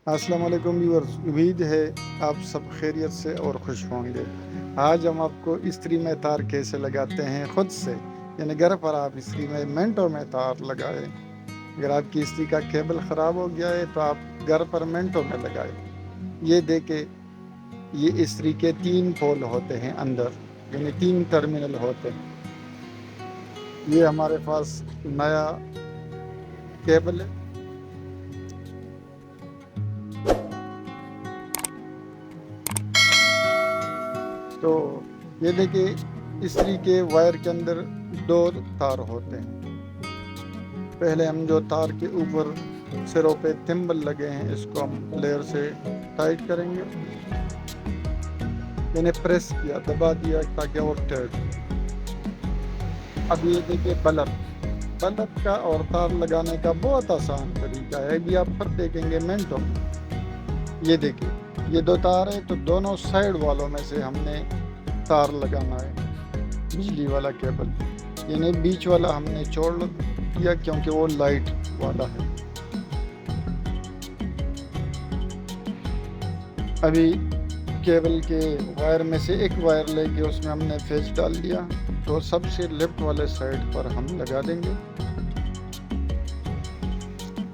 अस्सलाम वालेकुम व्यूअर्स, उम्मीद है आप सब खैरियत से और खुश होंगे। आज हम आपको इस्त्री में तार कैसे लगाते हैं खुद से, यानी घर पर आप इस्त्री में मिनटों में तार लगाएं। अगर आपकी इस्त्री का केबल ख़राब हो गया है तो आप घर पर मिनटों में लगाएं। ये देखें, ये इस्त्री के 3 पोल होते हैं अंदर, यानी 3 टर्मिनल होते हैं। ये हमारे पास नया केबल है। तो ये देखिए, इस्त्री के वायर के अंदर 2 तार होते हैं। पहले हम जो तार के ऊपर सिरों पे थिम्बल लगे हैं, इसको हम प्लेयर से टाइट करेंगे, यानी प्रेस किया, दबा दिया ताकि वो टाइट हो। अब ये देखिए बल्ब का और तार लगाने का बहुत आसान तरीका है, भी आप पर देखेंगे मिनटों में। ये देखिए, ये 2 तार है, तो दोनों साइड वालों में से हमने तार लगाना है, बिजली वाला केबल, यानी बीच वाला हमने छोड़ दिया क्योंकि वो लाइट वाला है। अभी केबल के वायर में से एक वायर लेके उसमें हमने फेज डाल दिया, तो सबसे लेफ्ट वाले साइड पर हम लगा देंगे।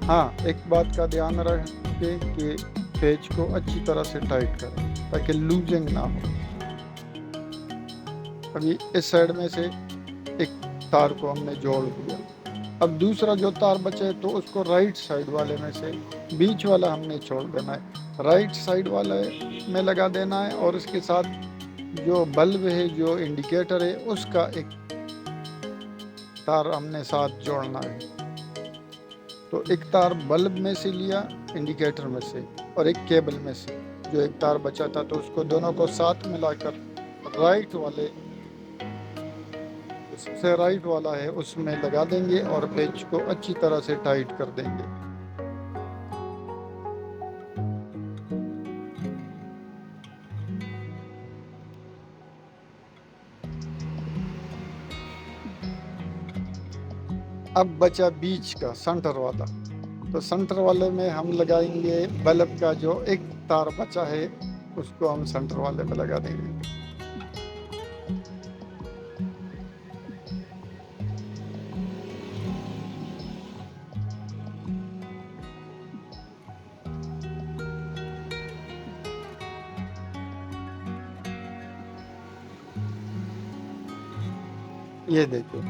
हाँ, एक बात का ध्यान रखें कि पेज को अच्छी तरह से टाइट करें ताकि लूजिंग ना हो। अभी इस साइड में से एक तार को हमने जोड़ दिया। अब दूसरा जो तार बचे तो उसको राइट साइड वाले में से बीच वाला हमने छोड़ देना है, राइट साइड वाले में लगा देना है, और इसके साथ जो बल्ब है, जो इंडिकेटर है, उसका एक तार हमने साथ जोड़ना है। तो एक तार बल्ब में से लिया, इंडिकेटर में से, और एक केबल में से जो एक तार बचा था, तो उसको दोनों को साथ मिलाकर राइट वाले, सबसे राइट वाला है, उसमें लगा देंगे और पेज को अच्छी तरह से टाइट कर देंगे। अब बचा बीच का सेंटर वाला, तो सेंटर वाले में हम लगाएंगे बल्ब का जो एक तार बचा है, उसको हम सेंटर वाले में लगा देंगे। ये देखिए,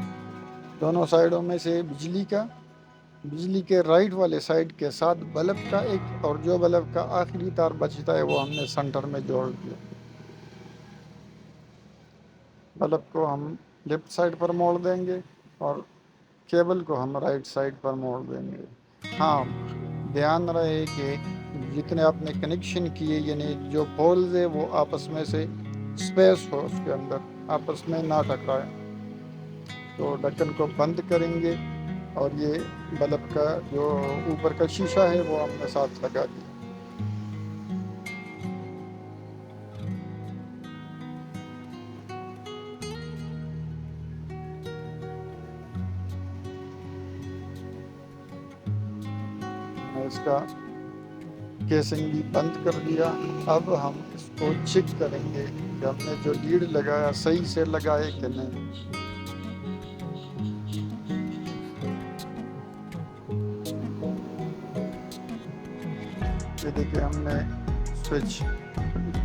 दोनों साइडों में से बिजली के राइट वाले साइड के साथ बल्ब का एक, और जो बल्ब का आखिरी तार बचता है वो हमने सेंटर में जोड़ दिया। बल्ब को हम लेफ्ट साइड पर मोड़ देंगे और केबल को हम राइट साइड पर मोड़ देंगे। हाँ, ध्यान रहे कि जितने आपने कनेक्शन किए, यानी जो पोल्स है वो आपस में से स्पेस हो, उसके अंदर आपस में ना टकराए। तो ढक्कन को बंद करेंगे और ये बल्ब का जो ऊपर का शीशा है वो हमने साथ लगा दिया। इसका केसिंग भी बंद कर दिया। अब हम इसको चेक करेंगे कि हमने जो लीड लगाया सही से लगाए कि नहीं। ये देखिए, हमने स्विच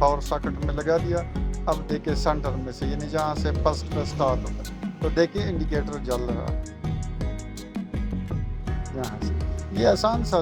पावर सॉकेट में लगा दिया। अब देखिए सेंटर में से, यानी जहाँ से फर्स्ट में स्टार्ट होता है, तो देखिए इंडिकेटर जल रहा है यहाँ से। ये आसान सा